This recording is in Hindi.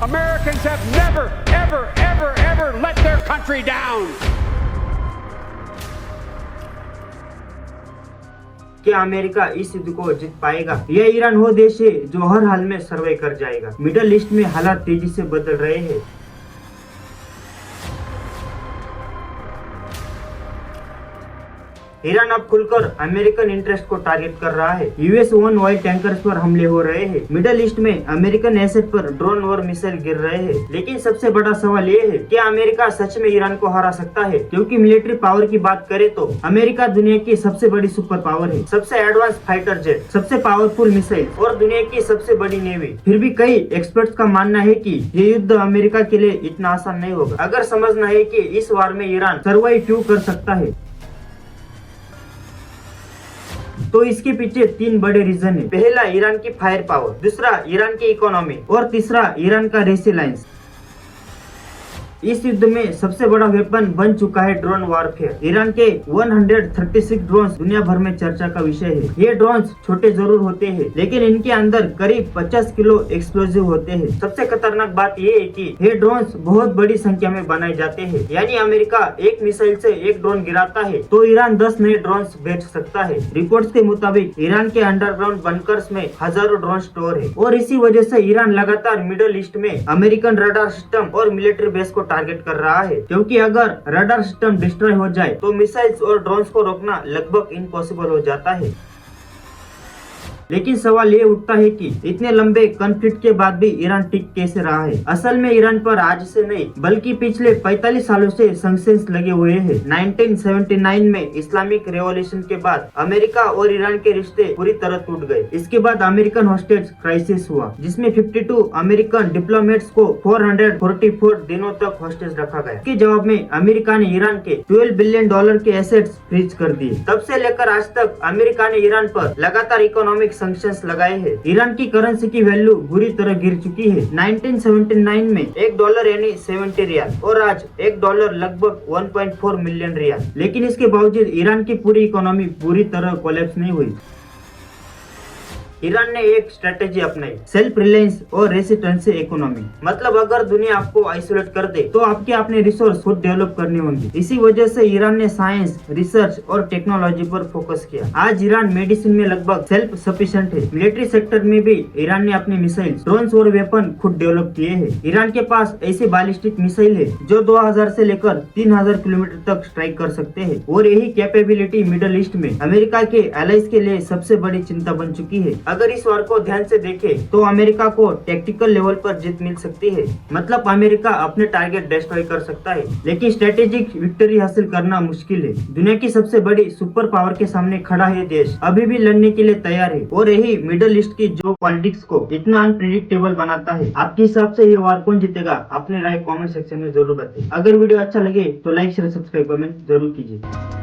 Americans have never, ever, ever, ever let their country down. क्या अमेरिका इस युद्ध को जीत पाएगा? यह ईरान वो देश है जो हर हाल में सर्वे कर जाएगा। मिडल ईस्ट में हालात तेजी से बदल रहे हैं। ईरान अब खुलकर अमेरिकन इंटरेस्ट को टारगेट कर रहा है। यूएस ओन ऑयल टैंकर्स पर हमले हो रहे हैं। मिडल ईस्ट में अमेरिकन एसेट पर ड्रोन और मिसाइल गिर रहे हैं। लेकिन सबसे बड़ा सवाल ये है कि अमेरिका सच में ईरान को हरा सकता है? क्योंकि मिलिट्री पावर की बात करें तो अमेरिका दुनिया की सबसे बड़ी सुपर पावर है, सबसे एडवांस फाइटर जेट, सबसे पावरफुल मिसाइल और दुनिया की सबसे बड़ी नेवी। फिर भी कई एक्सपर्ट्स का मानना है कि ये युद्ध अमेरिका के लिए इतना आसान नहीं होगा। अगर समझना है कि इस वार में ईरान सर्वाइव क्यों कर सकता है तो इसके पीछे तीन बड़े रीजन है। पहला, ईरान की फायर पावर, दूसरा ईरान की इकोनॉमी और तीसरा ईरान का रेसिलायंस। इस युद्ध में सबसे बड़ा वेपन बन चुका है ड्रोन वॉरफेयर। ईरान के 136 ड्रोन्स दुनिया भर में चर्चा का विषय है। ये ड्रोन्स छोटे जरूर होते हैं, लेकिन इनके अंदर करीब 50 किलो एक्सप्लोजिव होते हैं। सबसे खतरनाक बात ये है कि ये ड्रोन्स बहुत बड़ी संख्या में बनाए जाते हैं। यानी अमेरिका एक मिसाइल से एक ड्रोन गिराता है तो ईरान 10 नए ड्रोन्स भेज सकता है। रिपोर्ट्स के मुताबिक ईरान के अंडरग्राउंड बंकर्स में हजारों ड्रोन स्टोर है और इसी वजह से ईरान लगातार मिडल ईस्ट में अमेरिकन रडार सिस्टम और मिलिट्री बेस को टारगेट कर रहा है। क्योंकि अगर रडार सिस्टम डिस्ट्रॉय हो जाए तो मिसाइल्स और ड्रोन्स को रोकना लगभग इम्पॉसिबल हो जाता है। लेकिन सवाल ये उठता है कि इतने लंबे कॉन्फ्लिक्ट के बाद भी ईरान टिक कैसे रहा है? असल में ईरान पर आज से नहीं बल्कि पिछले 45 सालों से सैंक्शंस लगे हुए हैं। 1979 में इस्लामिक रेवोल्यूशन के बाद अमेरिका और ईरान के रिश्ते पूरी तरह टूट गए। इसके बाद अमेरिकन हॉस्टेज क्राइसिस हुआ, जिसमें 52 अमेरिकन डिप्लोमेट्स को 444 दिनों तक हॉस्टेज रखा गया। इसके जवाब में अमेरिका ने ईरान के $12 बिलियन के एसेट्स फ्रीज कर दिए। तब से लेकर आज तक अमेरिका ने ईरान पर लगातार इकोनॉमिक सैंक्शंस लगाए हैं। ईरान की करेंसी की वैल्यू बुरी तरह गिर चुकी है। 1979 में $1 यानी 70 रियाल और आज $1 लगभग 1.4 मिलियन रियाल। लेकिन इसके बावजूद ईरान की पूरी इकोनॉमी पूरी तरह कोलैप्स नहीं हुई। ईरान ने एक स्ट्रेटेजी अपनाई, सेल्फ रिलायंस और रेसिस्टेंसी इकोनॉमी। मतलब अगर दुनिया आपको आइसोलेट कर दे तो आपके अपने रिसोर्स खुद डेवलप करने होंगे। इसी वजह से ईरान ने साइंस, रिसर्च और टेक्नोलॉजी पर फोकस किया। आज ईरान मेडिसिन में लगभग सेल्फ सफिशिएंट है। मिलिट्री सेक्टर में भी ईरान ने अपने मिसाइल, ड्रोन्स और वेपन खुद डेवलप किए हैं। ईरान के पास ऐसे बैलिस्टिक मिसाइल है जो 2000 से लेकर 3000 किलोमीटर तक स्ट्राइक कर सकते हैं और यही कैपेबिलिटी मिडल ईस्ट में अमेरिका के एलाइज के लिए सबसे बड़ी चिंता बन चुकी है। अगर इस वार को ध्यान से देखें तो अमेरिका को टेक्टिकल लेवल पर जीत मिल सकती है। मतलब अमेरिका अपने टारगेट डिस्ट्रॉय कर सकता है, लेकिन स्ट्रेटेजिक विक्ट्री हासिल करना मुश्किल है। दुनिया की सबसे बड़ी सुपर पावर के सामने खड़ा है देश अभी भी लड़ने के लिए तैयार है और यही मिडल ईस्ट की जो पॉलिटिक्स को इतना अनप्रेडिक्टेबल बनाता है। आपके हिसाब से ये वार कौन जीतेगा? अपने राय कमेंट सेक्शन में जरूर बताइए। अगर वीडियो अच्छा लगे तो लाइक शेयर सब्सक्राइब कमेंट जरूर कीजिए।